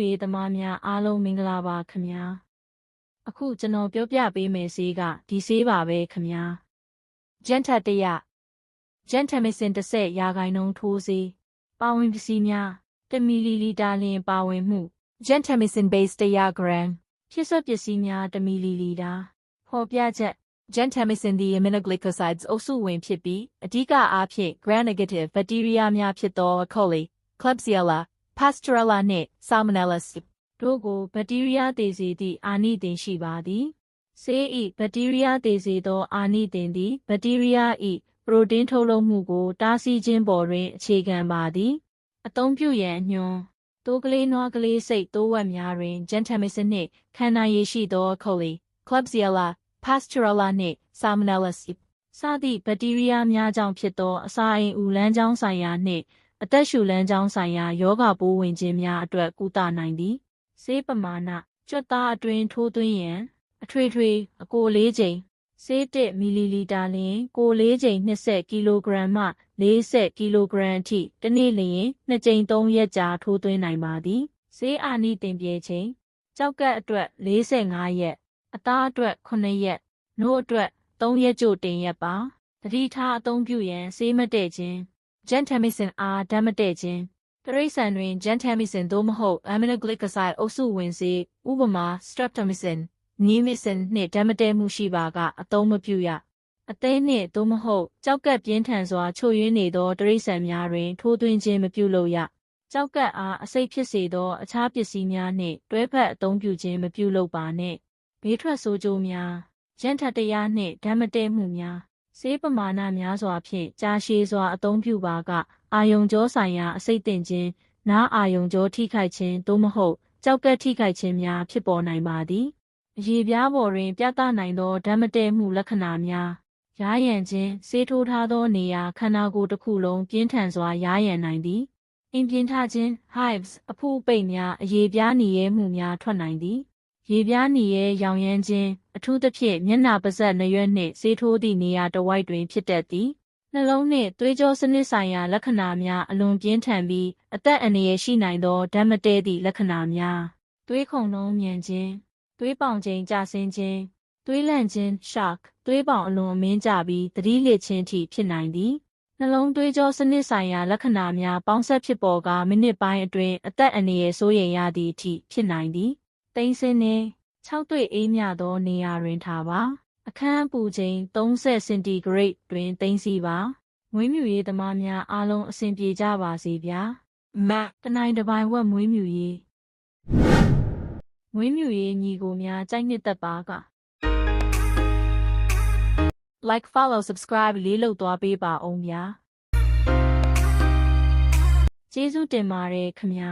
ရေးသမားများအားလုံးမင်္ဂလာပါခင်ဗျာအခုကျွန်တော်ပြောပြပေးမယ်ဆေးကဒီဆေးပါပဲခင်ဗျာဂျန်ထက်ဂျန်ထမစ်စင်30ရာခိုင်နှုန်းထိုးဆေးပါဝင်ပစ္စည်းများ1မီလီလီတာလျင်ပါဝင်မှုဂျန်ထမစ်စင် base 100 gram ဖြစ်စွက်ပစ္စည်းများ1မီလီလီတာဖော်ပြချက်ဂျန်ထမစ်စင်သည် aminoglycosides အုပ်စုဝင်ဖြစ်ပြီးအဓိကအားဖြင့် gram negative ဘက်တီးရီးယားများဖြစ်သော E. coli, Klebsiella, Pasteurella နှင့် Salmonella တို့ကိုဘက်တီးရီးယားသေစေသည့်အာနိသင်ရှိပါသည်ဆေး၏ဘက်တီးရီးယားသေစေသောအာနိသင်သည်ဘက်တီးရီးယား၏ပရိုတင်းထုတ်လုပ်မှုကိုတားဆီးခြင်းပေါ်တွင်အခြေခံပါသည်အသုံးပြုရန်ညွှန်းတိုးကလေးနွားကလေးစိတ်တိုးဝက်များတွင်ဂျန်ထမစ်စင်နှင့်ခံနိုင်ရည်ရှိသော E. coli, Klebsiella, Pasteurella နှင့် Salmonella စသည့်ဘက်တီးရီးယားများကြောင့်ဖြစ်သောအစာအိမ်ဦးလမ်းကြောင်းဆိုင်ရာနှင့်အသက်ရှူလမ်းကြောင်းဆိုင်ရာရောဂါပိုးဝင်ခြင်းများအတွက်ကုသနိုင်သည်ဆေးပမာဏကြွက်သားအတွင်းထိုးသွင်းရန်အထွေထွေအကို4ချိန်ဆေး1မီလီလီတာလျင်ကို4ချိန်20ကီလိုဂရမ်မှ40ကီလိုဂရမ်အထိတစ်နေ့လျင်2ချိန်3ရက်ကြာထိုးသွင်းနိုင်ပါသည်ဆေးအာနိသင်ပြေချိန်ကြောက်ကပ်အတွက်45ရက်အသားအတွက်9ရက်နို့အတွက်3ရက်ကြိုတင်ရက်ပါသတိထားအသုံးပြုရန်ဆေးမတည့်ခြင်းဂျန်ထမစ်စင်အားဓာတ်မတည့်ခြင်းတိရစ္ဆာန်တွင်ဂျန်ထမစ်စင်သို့မဟုတ် aminoglycoside အုပ်စုဝင်ဆေးဥပမာ streptomycin, neomycin နှင့်ဓာတ်မတည့်မှုရှိပါကအသုံးမပြုရအသေးနှင့်သို့မဟုတ်ကြောက်ကပ်ပြင်းထန်စွာချို့ယွင်းနေသောတိရစ္ဆာန်များတွင်ထိုးသွင်းခြင်းမပြုလုပ်ရကြောက်ကပ်အားအဆိပ်ဖြစ်စေသောအခြားပစ္စည်းများနှင့်တွဲဖက်အသုံးပြုခြင်းမပြုလုပ်ပါနှင့်ဘေးထွက်ဆိုးကျိုးများဂျန်ထက်တရားနှင့်ဓာတ်မတည့်မှုများဆေးပမာဏများစွာဖြင့်ကြာရှည်စွာအသုံးပြုပါကအာယုံကြောဆိုင်ရာအဆိပ်သင့်ခြင်းနားအာယုံကြောထိခိုက်ခြင်းသို့မဟုတ်ကြောက်ကပ်ထိခိုက်ခြင်းများဖြစ်ပေါ်နိုင်ပါသည်အရေပြားပေါ်တွင်ပြသနိုင်သောဓာတ်မတည့်မှုလက္ခဏာများယားယံခြင်းဆေးထိုးထားသောနေရာခန္ဓာကိုယ်တစ်ခုလုံးပြင်းထန်စွာယားယံနိုင်သည်အင်ပြင်းထခြင်း hives အဖုအပိတ်များအရေပြားหนีရဲမှုများထွက်နိုင်သည်ရေပြားหนีရဲရောင်ရမ်းခြင်းအထူးသဖြင့်မျက်နှာပါးစပ်နှရွက်နှင့်ဆေးထိုးသည့်နေရာတစ်ဝိုက်တွင်ဖြစ်တတ်သည်နှလုံးနှင့်သွေးကြောစနစ်ဆိုင်ရာလက္ခဏာများအလွန်ပြင်းထန်ပြီးအသက်အန္တရာယ်ရှိနိုင်သောဓာတ်မတည့်သည့်လက္ခဏာများသွေးခုန်နှုန်းမြန်ခြင်းသွေးပေါင်ချိန်ကျဆင်းခြင်းသွေးလန့်ခြင်း shock သွေးပေါင်အလွန်အမင်းကျပြီးသတိလစ်ခြင်းထိဖြစ်နိုင်သည်နှလုံးသွေးကြောစနစ်ဆိုင်ရာလက္ခဏာများပေါင်းစပ်ဖြစ်ပေါ်ကမိနစ်ပိုင်းအတွင်းအသက်အန္တရာယ်စိုးရိမ်ရသည့်အထိဖြစ်နိုင်သည်တိမ်စင်းနှင့်6တွေ့အေးမြသောနေရာတွင်ထားပါအခန်းအပူချိန်30စင်တီဂရိတ်တွင်သိမ်းဆည်းပါမွေးမြူရေးသမားများအားလုံးအဆင်ပြေကြပါစေဗျာမတနိုင်တစ်ပိုင်းဝက်မွေးမြူရေးညီကိုများကြိုက်နှစ်သက်ပါက like follow subscribe လေးလုပ်သွားပေးပါအောင်ဗျာကျေးဇူးတင်ပါတယ်ခင်ဗျာ